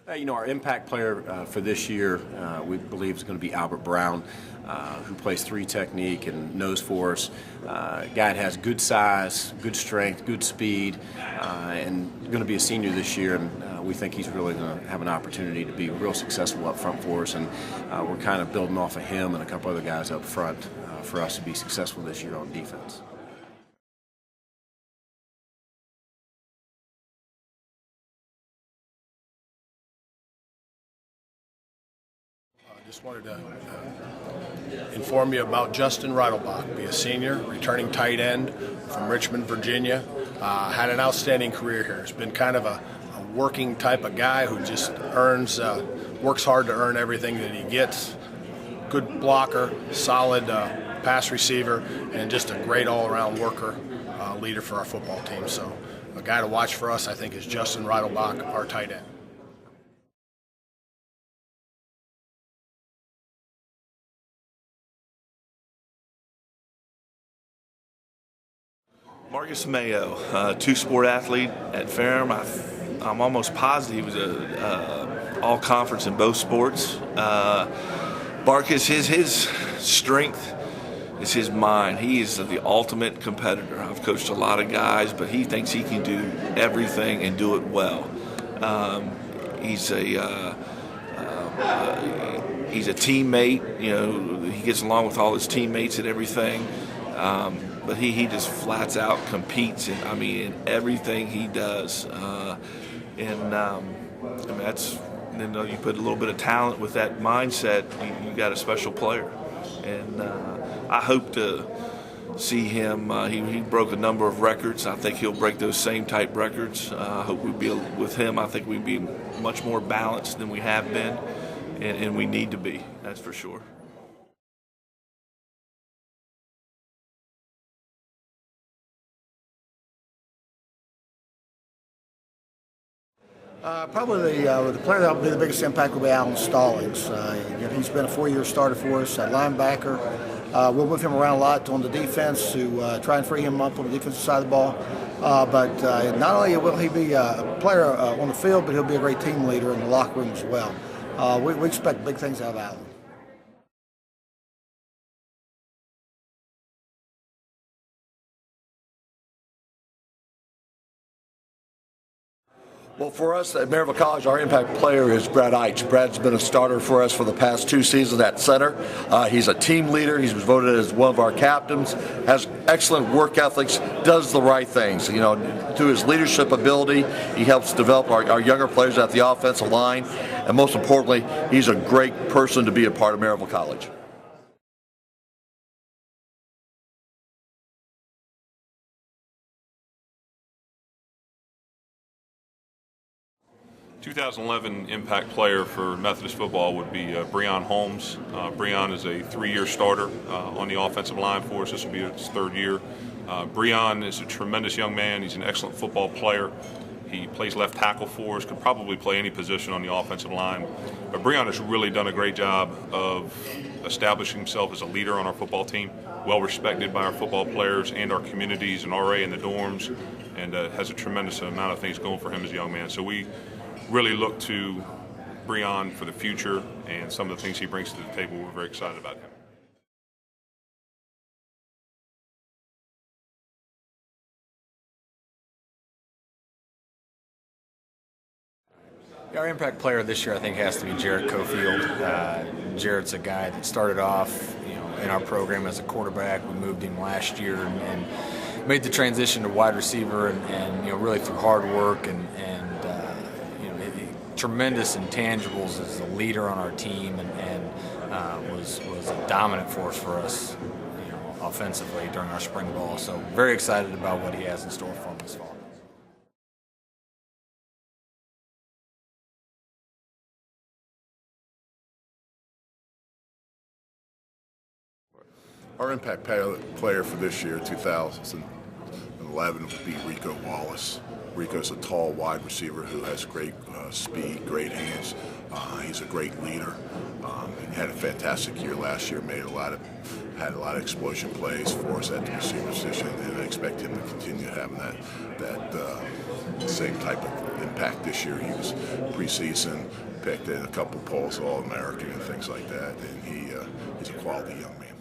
Our impact player for this year, we believe is going to be Albert Brown, who plays 3 technique and knows for us. Guy that has good size, good strength, good speed, and going to be a senior this year. And we think he's really going to have an opportunity to be real successful up front for us. And we're kind of building off of him and a couple other guys up front for us to be successful this year on defense. Just wanted to inform you about Justin Reichelbach, be a senior, returning tight end from Richmond, Virginia. Had an outstanding career here. He's been kind of a working type of guy who just works hard to earn everything that he gets. Good blocker, solid pass receiver, and just a great all-around worker, leader for our football team. So a guy to watch for us, I think, is Justin Reichelbach, our tight end. Marcus Mayo, two-sport athlete at Ferrum. I'm almost positive he was a all-conference in both sports. Marcus, his strength is his mind. He is the ultimate competitor. I've coached a lot of guys, but he thinks he can do everything and do it well. He's a teammate. He gets along with all his teammates and everything. But he just flats out competes in everything he does, that's you put a little bit of talent with that mindset, you got a special player, and I hope to see him. He broke a number of records. I think he'll break those same type records. I hope we'd be with him. I think we'd be much more balanced than we have been, and we need to be. That's for sure. Probably the player that will be the biggest impact will be Alan Stallings. He's been a 4-year starter for us at linebacker. We'll move him around a lot on the defense to try and free him up on the defensive side of the ball. But not only will he be a player on the field, but he'll be a great team leader in the locker room as well. We expect big things out of Alan. Well, for us at Maryville College, our impact player is Brad Heitz. Brad's been a starter for us for the past 2 seasons at center. He's a team leader. He's voted as one of our captains, has excellent work ethics, does the right things. Through his leadership ability, he helps develop our younger players at the offensive line. And most importantly, he's a great person to be a part of Maryville College. 2011 impact player for Methodist football would be Breon Holmes. Breon is a 3-year starter on the offensive line for us. This will be his 3rd year. Breon is a tremendous young man. He's an excellent football player. He plays left tackle for us, could probably play any position on the offensive line. But Breon has really done a great job of establishing himself as a leader on our football team, well respected by our football players and our communities and RA in the dorms, and has a tremendous amount of things going for him as a young man. So we really look to Breon for the future and some of the things he brings to the table. We're very excited about him. Our impact player this year, I think, has to be Jared Cofield. Jared's a guy that started off, in our program as a quarterback. We moved him last year and made the transition to wide receiver, and really through hard work and tremendous intangibles as a leader on our team, and was a dominant force for us, offensively during our spring ball. So very excited about what he has in store for him this fall. Our impact player for this year, 2011, would be Rico Wallace. Rico's a tall wide receiver who has great speed, great hands. He's a great leader. He had a fantastic year last year. Had a lot of explosion plays for us at the receiver position, and I expect him to continue having that same type of impact this year. He was preseason, picked in a couple polls, All-American and things like that, and he's a quality young man.